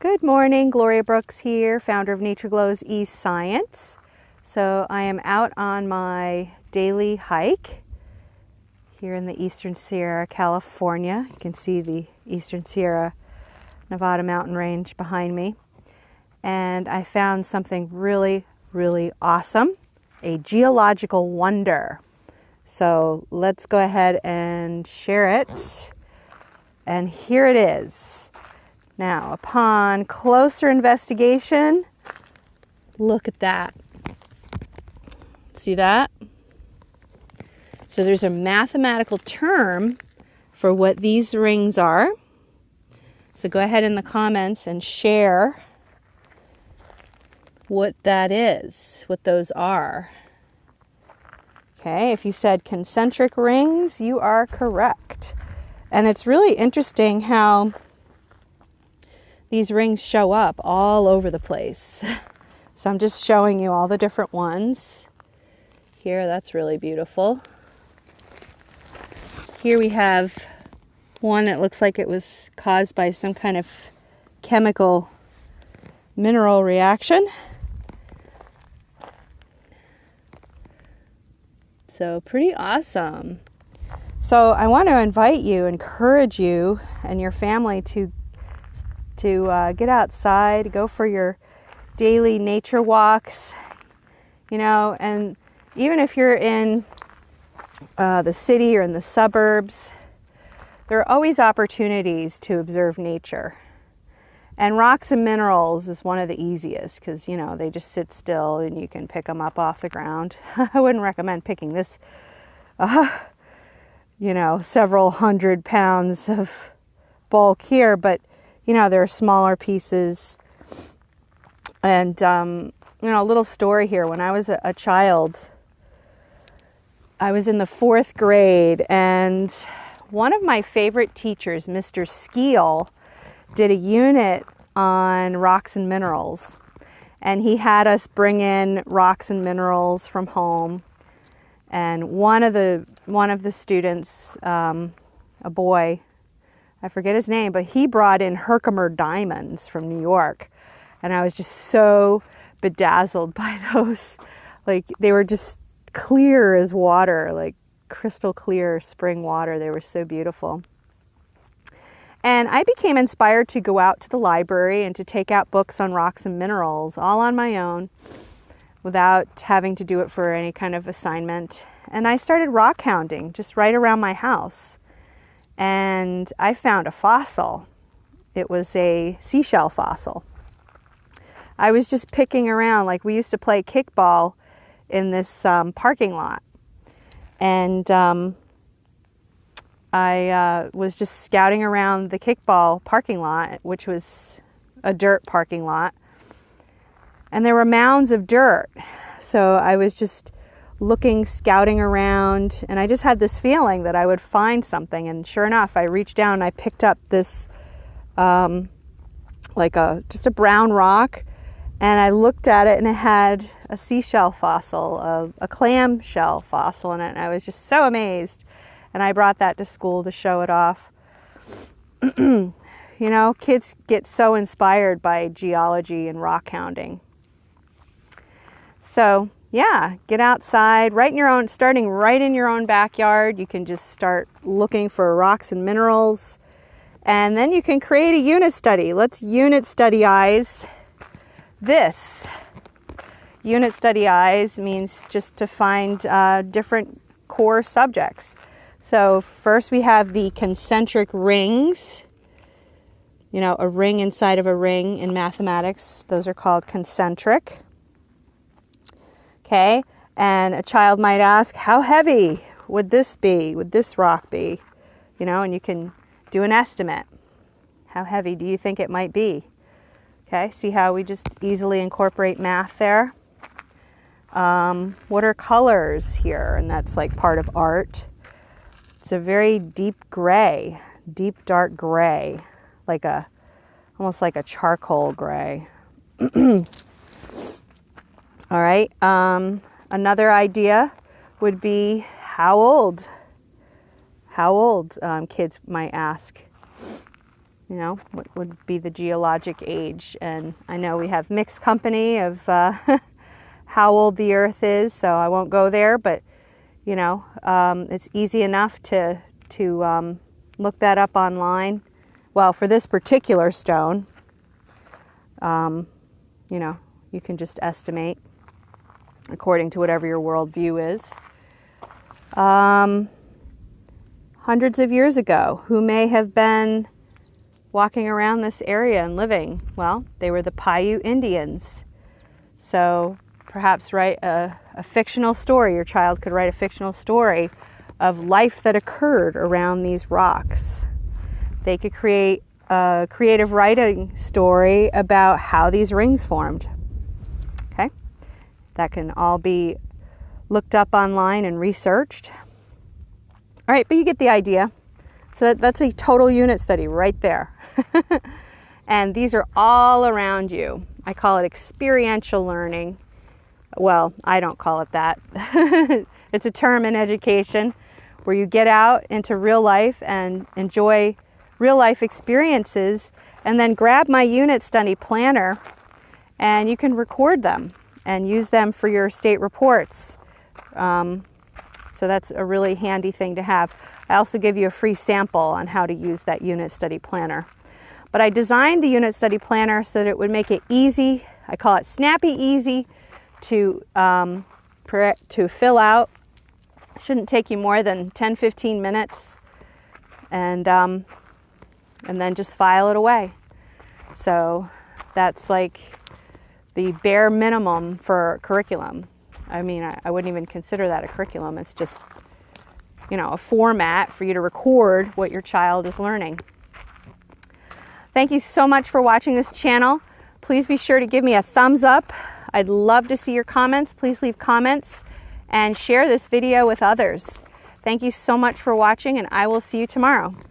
Good morning, Gloria Brooks here, founder of Nature Glow's eScience. So I am out on my daily hike here in the Eastern Sierra, California. You can see the Eastern Sierra Nevada mountain range behind me. And I found something really, really awesome, a geological wonder. So let's go ahead and share it. And here it is. Now, upon closer investigation, look at that. See that? So there's a mathematical term for what these rings are. So go ahead in the comments and share what that is, what those are. Okay, if you said concentric rings, you are correct. And it's really interesting how these rings show up all over the place. So I'm just showing you all the different ones. Here, that's really beautiful. Here we have one that looks like it was caused by some kind of chemical mineral reaction. So pretty awesome. So I want to invite you, encourage you and your family to get outside, go for your daily nature walks, and even if you're in the city or in the suburbs, there are always opportunities to observe nature. And rocks and minerals is one of the easiest because, they just sit still and you can pick them up off the ground. I wouldn't recommend picking this, several 100 pounds of bulk here, but there are smaller pieces. And, a little story here. When I was a child, I was in the 4th grade, and one of my favorite teachers, Mr. Skeel, did a unit on rocks and minerals. And he had us bring in rocks and minerals from home. And one of the students, a boy, I forget his name, but he brought in Herkimer diamonds from New York. And I was just so bedazzled by those. Like, they were just clear as water, like crystal clear spring water. They were so beautiful. And I became inspired to go out to the library and to take out books on rocks and minerals, all on my own, without having to do it for any kind of assignment. And I started rockhounding just right around my house. And I found a fossil. It was a seashell fossil. I was just picking around, like we used to play kickball in this parking lot. And I was just scouting around the kickball parking lot, which was a dirt parking lot. And there were mounds of dirt. So I was just looking, scouting around, and I just had this feeling that I would find something. And sure enough, I reached down and I picked up this, just a brown rock, and I looked at it and it had a seashell fossil, a clam shell fossil in it. And I was just so amazed. And I brought that to school to show it off. Kids get so inspired by geology and rockhounding. So, yeah, get outside, starting right in your own backyard. You can just start looking for rocks and minerals. And then you can create a unit study. Let's unit studyize this. Unit studyize means just to find different core subjects. So first we have the concentric rings. A ring inside of a ring in mathematics. Those are called concentric. Okay, and a child might ask, how heavy would this be? Would this rock be? And you can do an estimate. How heavy do you think it might be? Okay, see how we just easily incorporate math there? What are colors here? And that's like part of art. It's a very deep gray, deep dark gray, almost like a charcoal gray. All right, another idea would be how old kids might ask. you know, what would be the geologic age. And I know we have mixed company of how old the Earth is, so I won't go there, but you know, it's easy enough to look that up online. Well, for this particular stone, you know, you can just estimate according to whatever your worldview is. Hundreds of years ago, who may have been walking around this area and living? Well, they were the Paiute Indians. So perhaps write a fictional story. Your child could write a fictional story of life that occurred around these rocks. They could create a creative writing story about how these rings formed. Okay? That can all be looked up online and researched. All right, but you get the idea. So that's a total unit study right there. And these are all around you. I call it experiential learning. Well, I don't call it that. It's a term in education where you get out into real life and enjoy real life experiences, and then grab my unit study planner and you can record them and use them for your state reports. So that's a really handy thing to have. I also give you a free sample on how to use that unit study planner. But I designed the unit study planner so that it would make it easy. I call it snappy easy to fill out. It shouldn't take you more than 10-15 minutes, and then just file it away. So that's like the bare minimum for curriculum. I mean, I wouldn't even consider that a curriculum. It's just, you know, a format for you to record what your child is learning. Thank you so much for watching this channel. Please be sure to give me a thumbs up. I'd love to see your comments. Please leave comments and share this video with others. Thank you so much for watching, and I will see you tomorrow.